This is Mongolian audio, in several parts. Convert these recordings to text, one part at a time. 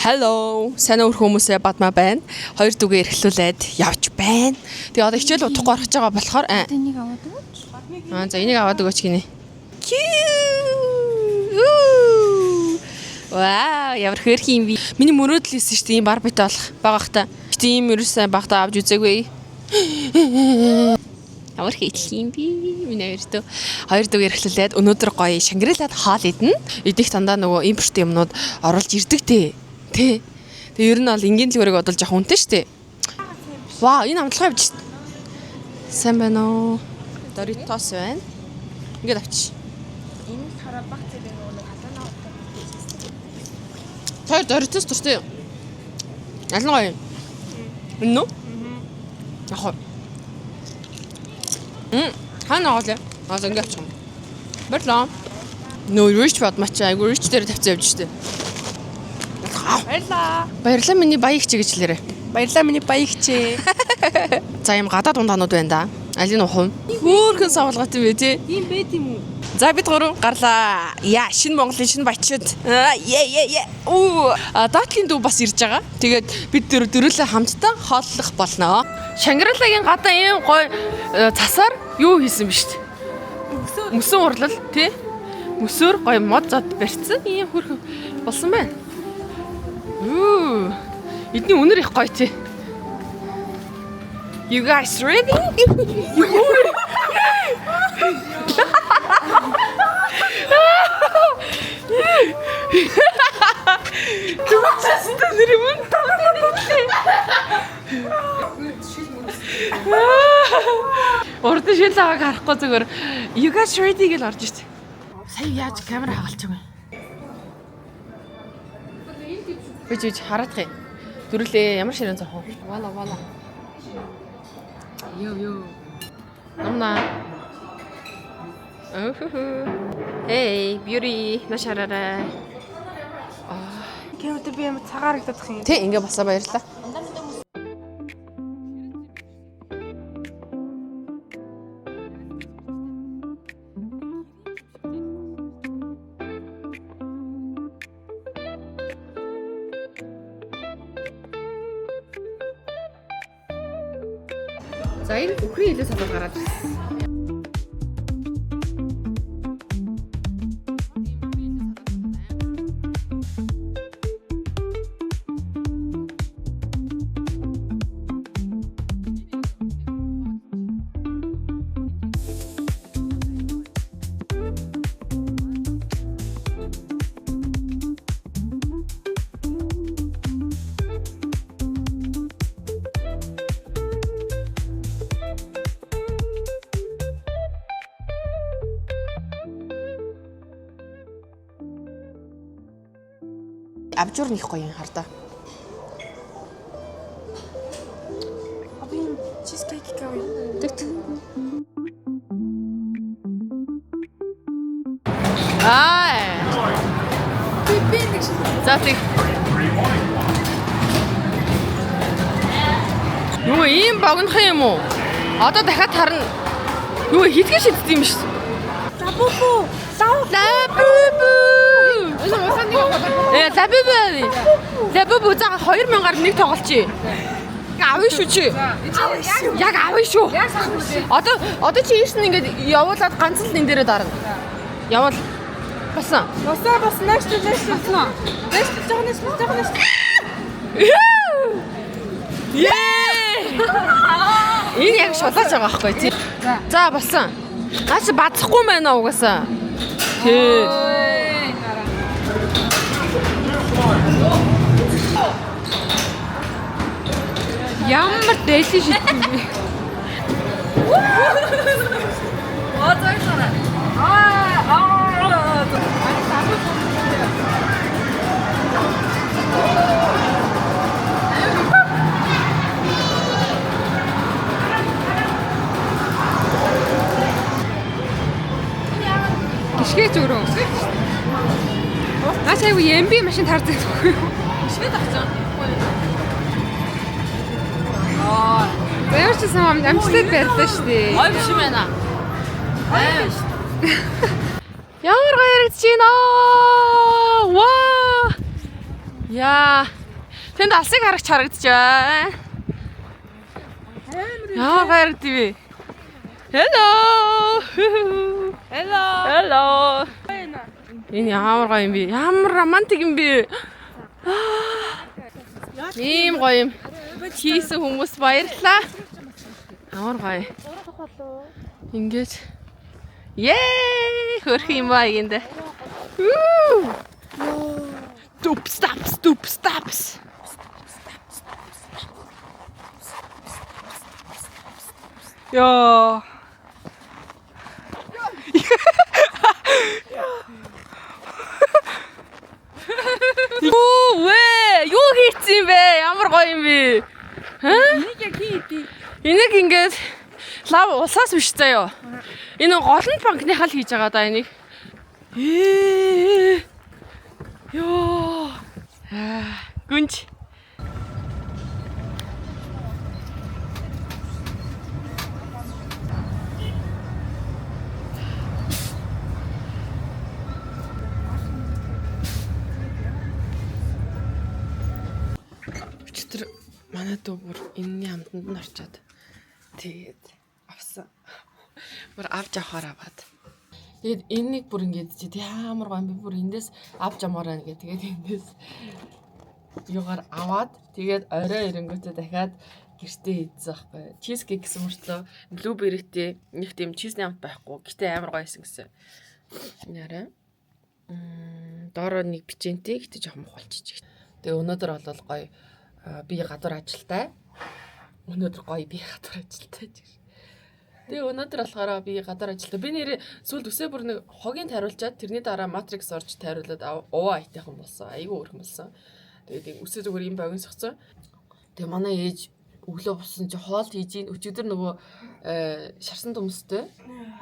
Hello, сайн уу хүмүүсээ бадмаа байна. Хоёр дүгээ эрхлүүлээд явж байна. Тэгээ одоо хичээл удахгүй орох гэж байгаа болохоор энийг аваад өгөөч. За энийг аваад өгөөч гинэ. Вау, ямар хөрх юм би. Миний мөрөөдөл хийсэн шүү дээ, ийм бар бит болох багахта. Гэтэ ийм ерөөсөө багтаа авч үзээгүй. Ямар хийх юм би. Миний хоёр дүг эрхлүүлээд өнөөдөр гоё Шангрилад хоол идэнэ. Идэх дандаа нөгөө импорт юмнууд оруулж ирдэг дээ. Тэ. Тэгээ ер нь бол энгийн дэлгүүрийг бодвол жоох үнэтэй шүү дээ. Вау, энэ амтлага явж шít. Сайн байна уу? Doritos байна. Ингээд авчи. Энэ тарабах зэрэг нөгөө халуунаа Тэр Doritos төртэй. Аль нь гоё? Энэ нөө? Яг. Хана оолаа. Ингээд авчих юм. Баярлаа. Нөө рич бодмач айгу рич дээр тавьсан явж штэ. Баярлаа. Баярлаа миний баягч гэжлээрээ. Баярлаа миний баягч. За юм гадаад ундаанууд байна да. Аль нь ухав? Хөөхөн савлгат юм бэ тий? Ийм байт юм уу? За бид гурав гарлаа. Яа, шинэ Монголын шинэ баячид. Оо, даатлын дүү бас ирж байгаа. Тэгээд бид дөрөлөө хамтдаа хооллох болно. Шангрилагийн гадаа ийм гоё цасаар юу хийсэн бэ штт? Мөсөн урлал тий? Мөсөөр гоё мод зод барьсан. Ийм хөрх болсон байна. Эдний үнэр их гоё тий. You guys ready? Төвчсэн тэр юм. Урд нь шил аваад харахгүй зүгээр you guys ready гэж орж ирсэн. Сая яаж камера хагалчих вэ? Бич хараадах юм. Дөрүлээ ямар ширэн зоох вэ? Вала. Йоо. Номна. Hey, beauty. Нашараарай. Кэмэдэ би юм цагаарагдах юм. Тэ ингээ басаа баярлаа. За энэ бүхний хилээ салаад гараад ирсэн. Абжуур нэх гоё юм хардаа. Abi cheesecake гавь. Тэгт. Би нэг шиг. За тэг. Юу ийм богнох юм уу? Одоо дахиад харна. Юу хитгэн шиддэг юм биш. Лабубу. Лабубу за 2000-аар нэг тоглолчий. Авъя шүү чи. Яг авъя шүү. Одоо чи ийш нь ингээд явуулаад ганц л энэ дээрээ дарна. Явал. Басан. Нааш жоо. Энэ яг шулаач байгаа байхгүй тий. За басан. Наач бацахгүй байна угаасаа. Тий. Ямар дэши шидсэн бэ? Гიშгээж өрөө. Наач аягүй MB машин тардаг байхгүй юу? Гიშгээд авсан. Баяр ч сам амжилтад байлаа шүү дээ. Гоё биш юм байна. Ямар гоё яригдж байна. Ваа! Яа. Тэнд алсыг харагдчихаа. Яа харагдив. Hello. Hello. Hello. Энэ ямар гоё юм бэ? Ямар романтик юм бэ? Ийм гоё юм. Хийсэн хүмүүс баярлалаа. Ямар гоё. Ингээд. Yay! Хөрх юм аа энд. Stop, stop, stop, stops. Яа. Юу хийцэн юм бэ? Ямар гоё юм бэ? Энийг яг хийдий. Энийг ингээд лав улсаас биш заяо. Энэ голланд банкныхаа л хийж байгаа да энийг. Ёо. Гүнж. Өчтөр манай дүү бүр энэний амтанд нь орчоод тэгээд авсан. Бүр авч авахаар аваад. Тэгээд энэнийг бүр ингээд чи ямар гоё юм би бүр эндээс авч амаараа гэ. Тэгээд эндээс юугаар аваад тэгээд орой ирэнгүүтээ дахиад гэртээ хийсэн байхгүй. Чиз кек гэсэн мөртлөө блуберритэй нэг тийм чизний амт байхгүй. Гэтэ амар гоё байсан гэсэн. Яарэ. Доороо нэг бичэнтэй гэтэ жоохон мухалчиж. Тэгээ өнөөдөр бол гоё би гадуур ажилтай. Өнөөдөр гоё би гадуур ажилтай гэж. Тэгээ өнөөдөр болохоор би гадуур ажилтай. Би нэр сүүлд үсээ бүр нэг хогийн тариулчаад тэрний дараа матрикс орж тариулаад уваа айтайхан болсон. Айгүй өрхөн болсон. Тэгээд үсээ зүгээр юм богино сохсон. Тэгээ манай ээж өглөө бусан чи хоол хийж ийн өчигдөр нөгөө шарсан төмөстэй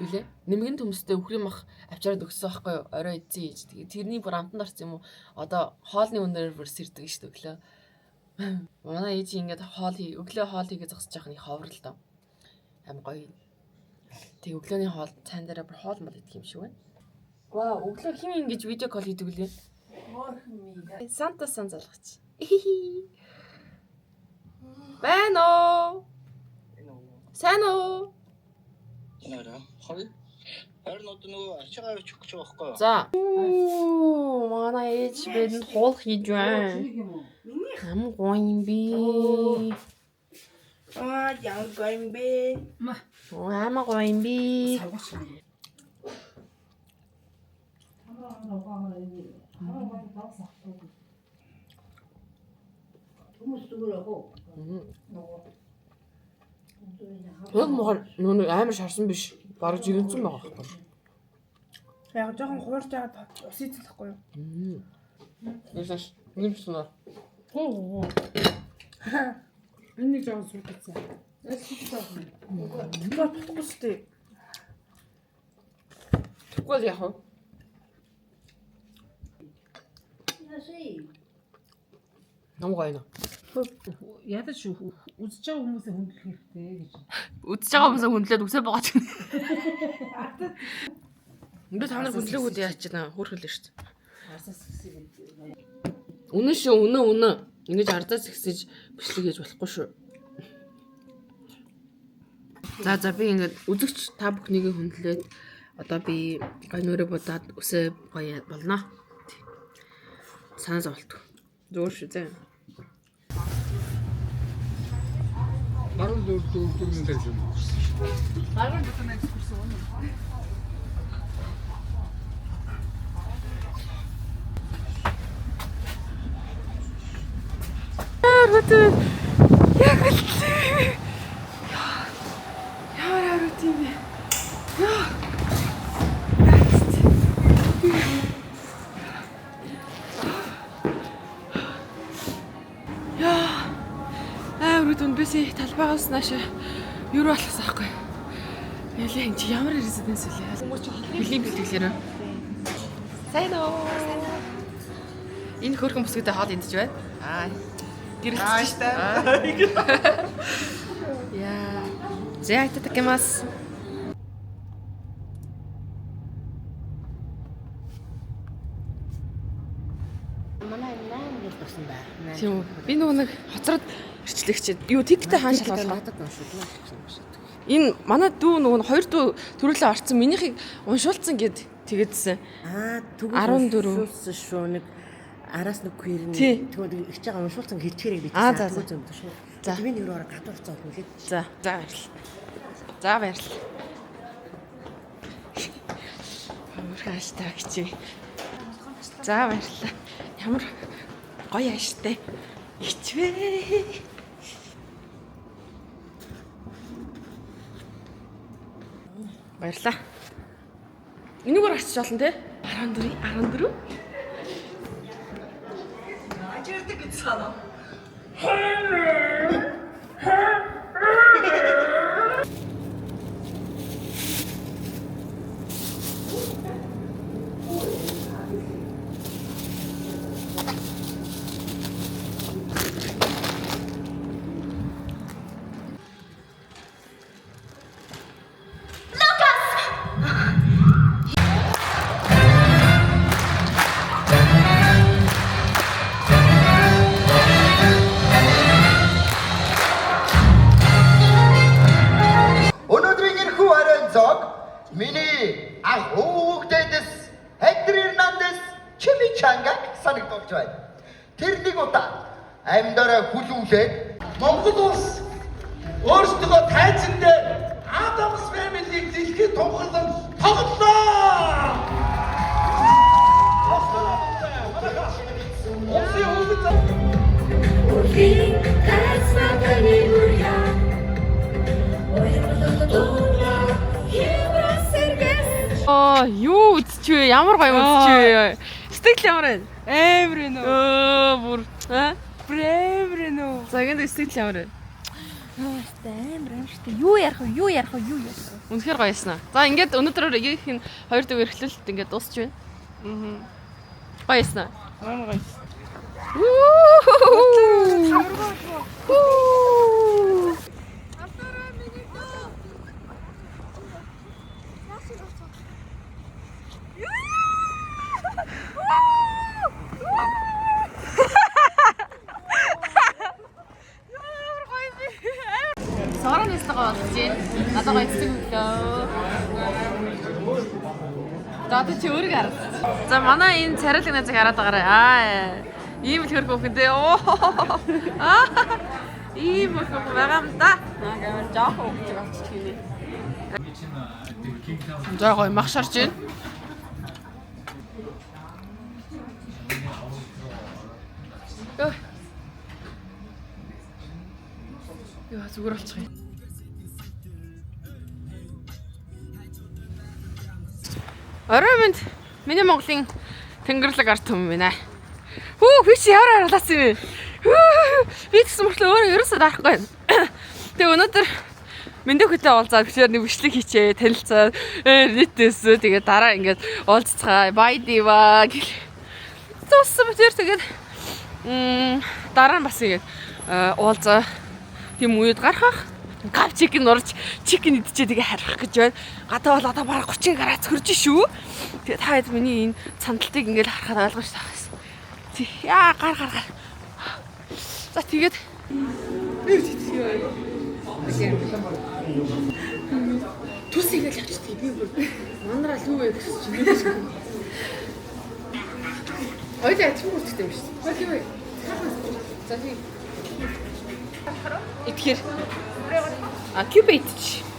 үлээ. Нэмгэн төмөстэй өхрийн мах авчираад өгсөн байхгүй юу? Орой эзэн ээж. Тэгээ тэрний бүр амтанд орсон юм уу? Одоо хоолны үнээр бүр сэрдэг шүү дээ өглөө. Манай ээж ингээд өглөө хоол хийгээ зогсож байгаа нэг ховрол доо. Ам гоё. Тэг өглөөний хоол цайн дээр бүр хоол мал идэх юм шиг байна. Вау, өглөө хин ингэж видео кол хийдэг үлээ. Санта сан залгач. Байна уу? Сайн уу? Нэрэ. Харин одоо нөгөө ачаагаа авч өгч байгаа байхгүй юу? За. Манай ээж бидэнд хоол хийж байна. Хам гоё юм би. Яа гоё юм бэ? Амар гоё юм би. Нөгөө амар шарсан биш. Бараг жирэмсэн байгаа байхгүй. Яг жоохон хуурж байгаа ус идэлхгүй юу? Ясаш нэмсэн. Энийг жоохон сүйдсэн. Това болохгүй шүү дээ. Тэгвэл яах вэ? Нам гайна. Ядаж үзэж байгаа хүмүүсээ хөндлөх хэрэгтэй гэж. Үдсэж байгаа хүмүүсээ хөндлөөд үсээ богооч. Энд та нар хөндлөөгүүд яач чана хөөрхөл шүү дээ. Арсаас хэсэг. Үнэн шүү, үнэн. Ингэж ардаас ихсэж бичлэг хийж болохгүй шүү. За би ингэж үзэгч та бүхнийг хөндлөөд одоо би гой нүрэ бодоод үсээ гоё болно. Санаа зовлт. Зөөр шүү зэ. Баруун дөрвөн дээр юм. Баруун дөрвөн экскурсион. Бэси талбайгаас нааш юу болохсан аахгүй. Ялээ энэ чи ямар резиденс үлээ. Билийн бэлтгэлээр. Сайн уу? Энэ хөрхөн бүсгүйтэй хоол идэж байна. Гэрэлт. Яа. Зэйта такэмас. манай 8 гэж болсон бай. Тийм үү. Би нөгөө нэг хоцроод ирчлэгчээд юу тиктэй хаан шалгуулах. Надад уншуулна гэж. Энэ манай дүү нөгөө хоёр дүү төрүүлээ орцсон минийхийг уншуулсан гэд тэгэдсэн. Тэгвэл 14 шүү нэг араас нэг queer тэгвэл их жага уншуулсан хэлчээрэй битсэн. Тэгвэл зөмдөө шүү. За би нэг рүү гадуур цаа хүлээд. За баярлалаа. За баярлалаа. Мөрхөн ааштай гिचээ. За баярлалаа. Ямар гоё ааштай. Ичвэ. Баярлалаа. Энийгээр очиж болно те? 14. Ажирдаг гэж санаа. Миний агуугтэйдэс Хектор Эрнандес Чимичангаг санагдуулж байна. Тэр нэг удаа амьдараа хүлүүлээд Монгол улс өөрсдөө тайзан дээр Адамс Family-г дэлхийд тунхаглан тоглолоо. Юу үзчихвэ? Ямар гоё үзчихвэ? Сэтгэл ямар байна? Амар нөө. Бүр Брэвэр нөө. цагаанд сэтгэл ямар байна? Амар штэ. Юу ярих вэ? Үнэхээр гоё яснаа. За ингээд өнөөдөр ээхийн 2 дэх эрхлэлт ингээд дуусч байна. Гоё яснаа. Амар гоё. Сорон нэстэгөө болж байна. Надад гоё эцэг өглөө. За чи өөрийг хар. За манай энэ царилэг найзыг хараад байгаарай. Ийм л хөрх хөхөндөө. Ийм хөрх байгаа юм да. Амар жоох хөвч авчиж гинэ. За гоё мах шарж байна. Яа зүгээр болчих юм. Орой минь миний Монголын тэнгэрлэг ард түмэн байна. Би чи ямар харалаасан юм бэ? Би тэгсэн мөртлөө өөрөө ерөөсөө дарахгүй байна. Тэгээ өнөөдөр мэндэ хөтэ уулзаад гэхээр нэг бичлэг хийчээ, танилцаад нийтээс тэгээ дараа ингээд уулзцгаа бай дива гэл. Туссан битэр тэгээд дараа нь бас ингээд уулзаа тийм үед гарах гав чикен урж чикен идчихээ тэгээ харих гэж байна. Гадаа бол одоо бараг 30 градус хөрж шүү. Тэгээ та хэд миний энэ сандалтыг ингээл харахад ойлгож тахаас. Яа гар. За тэгээд түсийг л авчдаг би бүр манараа л юу вэ гэж чинь. Ойлаа ачим үрчтэй юм шүү. Хөөе. За тийм. Итгэр. Кюб идчих.